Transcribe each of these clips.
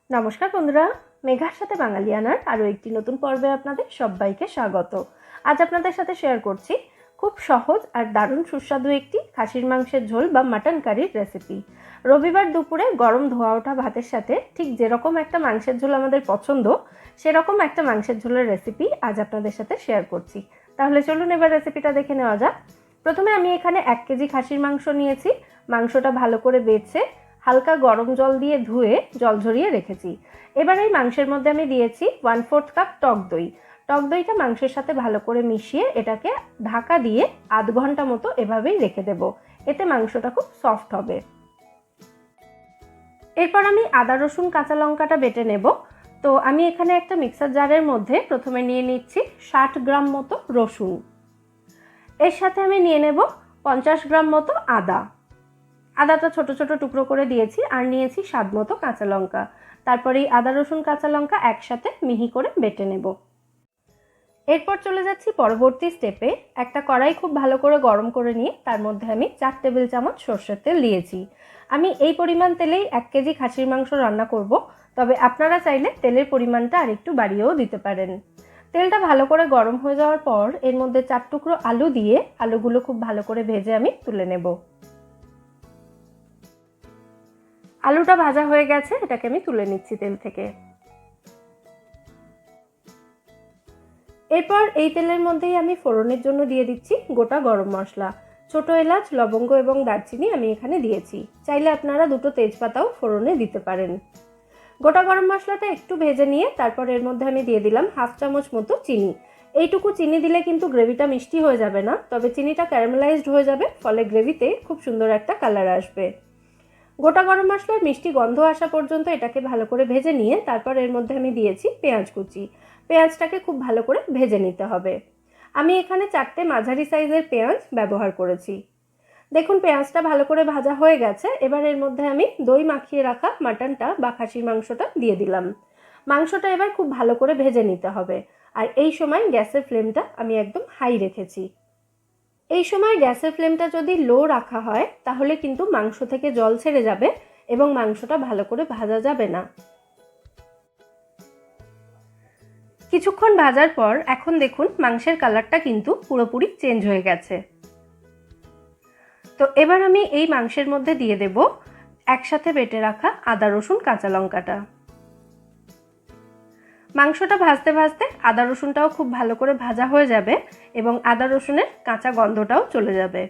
নমস্কার বন্ধুরা, মেঘার সাথে বাঙালিয়ানার আরও একটি নতুন পর্বে আপনাদের সবাইকে স্বাগত। আজ আপনাদের সাথে শেয়ার করছি খুব সহজ আর দারুণ সুস্বাদু একটি খাসির মাংসের ঝোল বা মাটন কারির রেসিপি। রবিবার দুপুরে গরম ধোয়া ওঠা ভাতের সাথে ঠিক যেরকম একটা মাংসের ঝোল আমাদের পছন্দ, সেরকম একটা মাংসের ঝোলের রেসিপি আজ আপনাদের সাথে শেয়ার করছি। তাহলে চলুন এবার রেসিপিটা দেখে নেওয়া যাক। প্রথমে আমি এখানে 1 কেজি খাসির মাংস নিয়েছি। মাংসটা ভালো করে বেছে হালকা গরম জল দিয়ে ধুয়ে জল ঝরিয়ে রেখেছি। এবার এই মাংসের মধ্যে আমি দিয়েছি 1/4 কাপ টক দই। টক দইটা মাংসের সাথে ভালো করে মিশিয়ে এটাকে ঢাকা দিয়ে আধ ঘন্টা মতো এভাবেই রেখে দেব। এতে মাংসটা খুব সফট হবে। এরপর আমি আদা রসুন কাঁচা লঙ্কাটা বেটে নেব। তো আমি এখানে একটা মিক্সার জারের মধ্যে প্রথমে নিয়ে নিচ্ছি 60 গ্রাম মতো রসুন। এর সাথে আমি নিয়ে নেব 50 গ্রাম মতো আদা। আদাটা ছোট ছোট টুকরো করে দিয়েছি আর নিয়েছি স্বাদ মতো কাঁচা লঙ্কা। তারপরে এই আদা রসুন কাঁচা লঙ্কা একসাথে মিহি করে বেটে নেব। এরপর চলে যাচ্ছি পরবর্তী স্টেপে। একটা কড়াই খুব ভালো করে গরম করে নিয়ে তার মধ্যে আমি 4 টেবিল চামচ সর্ষের তেল দিয়েছি। আমি এই পরিমাণ তেলেই 1 কেজি খাসির মাংস রান্না করব, তবে আপনারা চাইলে তেলের পরিমাণটা আরেকটু বাড়িয়েও দিতে পারেন। তেলটা ভালো করে গরম হয়ে যাওয়ার পর এর মধ্যে 4 টুকরো আলু দিয়ে আলুগুলো খুব ভালো করে ভেজে আমি তুলে নেব। আলুটা ভাজা হয়ে গেছে, এটাকে আমি তুলে নিচ্ছি তেল থেকে। এরপর এই তেলের মধ্যেই আমি ফোড়নের জন্য দিয়ে দিচ্ছি গোটা গরম মশলা। ছোট এলাচ, লবঙ্গ এবং দারচিনি আমি এখানে দিয়েছি। চাইলে আপনারা 2টো তেজপাতাও ফোড়নে দিতে পারেন। গোটা গরম মশলাটা একটু ভেজে নিয়ে তারপর এর মধ্যে আমি দিয়ে দিলাম 1/2 চামচ মতো চিনি। এইটুকু চিনি দিলে কিন্তু গ্রেভিটা মিষ্টি হয়ে যাবে না, তবে চিনিটা ক্যারামেলাইজড হয়ে যাবে, ফলে গ্রেভিতে খুব সুন্দর একটা কালার আসবে। গোটা গরম মশলার মিষ্টি গন্ধ আসা পর্যন্ত এটাকে ভালো করে ভেজে নিয়ে তারপর এর মধ্যে আমি দিয়েছি পেঁয়াজ কুচি। পেঁয়াজটাকে খুব ভালো করে ভেজে নিতে হবে। আমি এখানে 4টে মাঝারি সাইজের পেঁয়াজ ব্যবহার করেছি। দেখুন পেঁয়াজটা ভালো করে ভাজা হয়ে গেছে। এবার এর মধ্যে আমি দই মাখিয়ে রাখা মাটনটা বা খাসির মাংসটা দিয়ে দিলাম। মাংসটা এবার খুব ভালো করে ভেজে নিতে হবে। আর এই সময় গ্যাসের ফ্লেমটা আমি একদম হাই রেখেছি। এই সময় গ্যাসের ফ্লেমটা যদি লো রাখা হয় তাহলে কিন্তু মাংস থেকে জল ছেড়ে যাবে এবং মাংসটা ভালো করে ভাজা যাবে না। কিছুক্ষণ ভাজার পর এখন দেখুন মাংসের কালারটা কিন্তু পুরোপুরি চেঞ্জ হয়ে গেছে। তো এবার আমি এই মাংসের মধ্যে দিয়ে দেব একসাথে বেটে রাখা আদা রসুন কাঁচা লঙ্কাটা। মাংসটা ভাজতে ভাজতে আদা রসুনটাও খুব ভালো করে ভাজা হয়ে যাবে এবং আদা রসুনের কাঁচা গন্ধটাও চলে যাবে।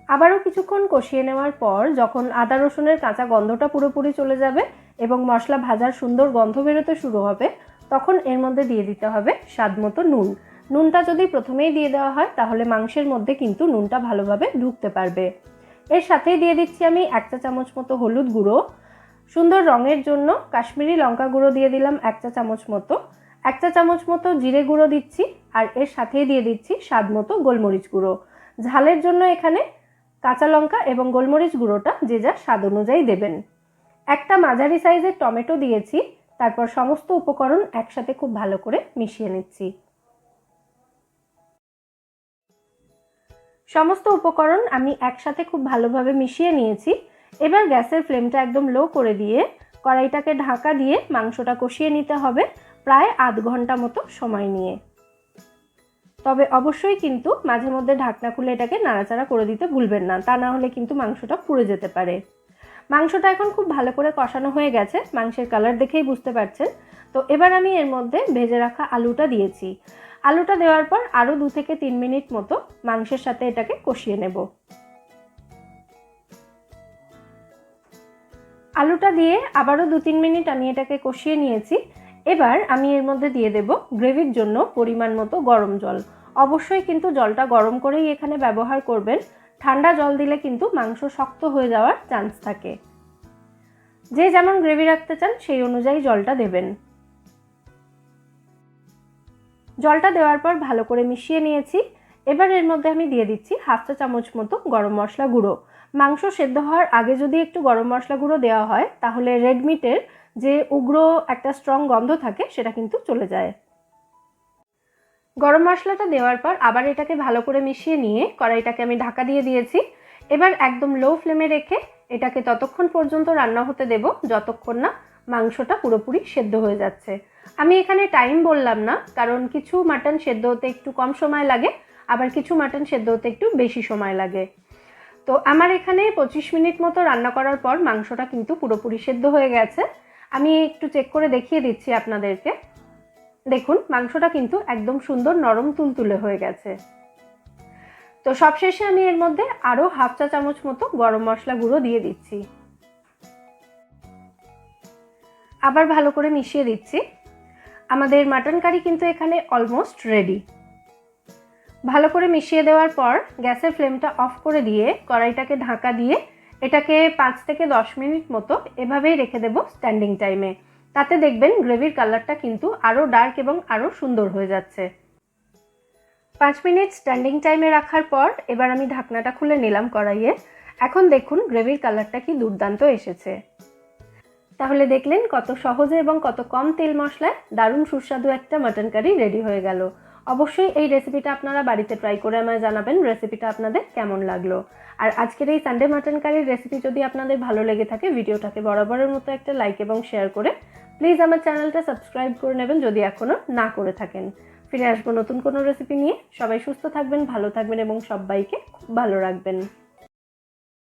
আবারও কিছুক্ষণ কষিয়ে নেওয়ার পর যখন আদা রসুনের কাঁচা গন্ধটা পুরোপুরি চলে যাবে এবং মশলা ভাজার সুন্দর গন্ধ বেরোতে শুরু হবে, তখন এর মধ্যে দিয়ে দিতে হবে স্বাদ মতো নুন। নুনটা যদি প্রথমেই দিয়ে দেওয়া হয় তাহলে মাংসের মধ্যে কিন্তু নুনটা ভালোভাবে ঢুকতে পারবে। এর সাথেই দিয়ে দিচ্ছি আমি 1 চা চামচ মতো হলুদ গুঁড়ো। সুন্দর রঙের জন্য কাশ্মীরি লঙ্কা গুঁড়ো দিয়ে দিলাম 1 চা চামচ মতো। 1 চা চামচ মতো জিরে গুঁড়ো দিচ্ছি আর এর সাথেই দিয়ে দিচ্ছি স্বাদ মতো গোলমরিচ গুঁড়ো। ঝালের জন্য এখানে কাঁচা লঙ্কা এবং গোলমরিচ গুঁড়োটা যে যার স্বাদ অনুযায়ী দেবেন। একটা মাঝারি সাইজের টমেটো দিয়েছি। তারপর সমস্ত উপকরণ একসাথে খুব ভালো করে মিশিয়ে নিচ্ছি। সমস্ত উপকরণ আমি একসাথে খুব ভালোভাবে মিশিয়ে নিয়েছি। এবার গ্যাসের ফ্লেমটা একদম লো করে দিয়ে কড়াইটাকে ঢাকা দিয়ে মাংসটা কষিয়ে নিতে হবে প্রায় আধ ঘন্টা মতো সময় নিয়ে। তবে অবশ্যই কিন্তু মাঝে মধ্যে ঢাকনা খুলে এটাকে নাড়াচাড়া করে দিতে ভুলবেন না, তা না হলে কিন্তু মাংসটা পুড়ে যেতে পারে। মাংসটা এখন খুব ভালো করে কষানো হয়ে গেছে, মাংসের কালার দেখেই বুঝতে পারছেন। তো এবার আমি এর মধ্যে ভেজে রাখা আলুটা দিয়েছি। আলুটা দেওয়ার পর আরও 2 থেকে 3 মিনিট মতো মাংসের সাথে এটাকে কষিয়ে নেব। আলুটা দিয়ে আবারও 2-3 মিনিট আমি এটাকে কষিয়ে নিয়েছি। এবার আমি এর মধ্যে দিয়ে দেব গ্রেভির জন্য পরিমাণ মতো গরম জল। অবশ্যই কিন্তু জলটা গরম করেই এখানে ব্যবহার করবেন। ঠান্ডা জল দিলে কিন্তু মাংস শক্ত হয়ে যাওয়ার চান্স থাকে। যে যেমন গ্রেভি রাখতে চান সেই অনুযায়ী জলটা দেবেন। জলটা দেওয়ার পর ভালো করে মিশিয়ে নিয়েছি। এবার এর মধ্যে আমি দিয়ে দিচ্ছি 1/2 চা চামচ মতো গরম মশলা গুঁড়ো। মাংস সেদ্ধ হওয়ার আগে যদি একটু গরম মশলা গুঁড়ো দেওয়া হয় তাহলে রেড মিটের যে উগ্র একটা স্ট্রং গন্ধ থাকে সেটা কিন্তু চলে যায়। গরম মশলাটা দেওয়ার পর আবার এটাকে ভালো করে মিশিয়ে নিয়ে কড়াইটাকে আমি ঢাকা দিয়ে দিয়েছি। এবার একদম লো ফ্লেমে রেখে এটাকে ততক্ষণ পর্যন্ত রান্না হতে দেব যতক্ষণ না মাংসটা পুরোপুরি সেদ্ধ হয়ে যাচ্ছে। আমি এখানে টাইম বললাম না, কারণ কিছু মাটন সেদ্ধ হতে একটু কম সময় লাগে, আবার কিছু মাটন সেদ্ধ হতে একটু বেশি সময় লাগে। তো আমার এখানে 25 মিনিট মতো রান্না করার পর মাংসটা কিন্তু পুরোপুরি সেদ্ধ হয়ে গেছে। আমি একটু চেক করে দেখিয়ে দিচ্ছি আপনাদেরকে। দেখুন মাংসটা কিন্তু একদম সুন্দর নরম তুলতুলে হয়ে গেছে। তো সবশেষে আমি এর মধ্যে আরও হাফ চা চামচ মতো গরম মশলা গুঁড়ো দিয়ে দিচ্ছি। আবার ভালো করে মিশিয়ে দিচ্ছি। আমাদের মাটন কারি কিন্তু এখানে অলমোস্ট রেডি। ভালো করে মিশিয়ে দেওয়ার পর গ্যাসের ফ্লেমটা অফ করে দিয়ে কড়াইটাকে ঢাকা দিয়ে এটাকে 5 থেকে 10 মিনিট মতো এভাবেই রেখে দেব স্ট্যান্ডিং টাইমে। তাতে দেখবেন গ্রেভির কালারটা কিন্তু আরও ডার্ক এবং আরও সুন্দর হয়ে যাচ্ছে। 5 মিনিট স্ট্যান্ডিং টাইমে রাখার পর এবার আমি ঢাকনাটা খুলে নিলাম কড়াইয়ে। এখন দেখুন গ্রেভির কালারটা কি দুর্দান্ত এসেছে। তাহলে দেখলেন কত সহজে এবং কত কম তেল মশলায় দারুণ সুস্বাদু একটা মাটন কারি রেডি হয়ে গেল। অবশ্যই এই রেসিপিটা আপনারা বাড়িতে ট্রাই করে আমায় জানাবেন রেসিপিটা আপনাদের কেমন লাগলো। আর আজকের এই সানডে মাটন কারির রেসিপি যদি আপনাদের ভালো লেগে থাকে ভিডিওটাকে বরাবরের মতো একটা লাইক এবং শেয়ার করে প্লিজ আমার চ্যানেলটা সাবস্ক্রাইব করে নেবেন যদি এখনও না করে থাকেন। ফিরে আসবো নতুন কোনো রেসিপি নিয়ে। সবাই সুস্থ থাকবেন, ভালো থাকবেন এবং সবাইকে খুব ভালো রাখবেন।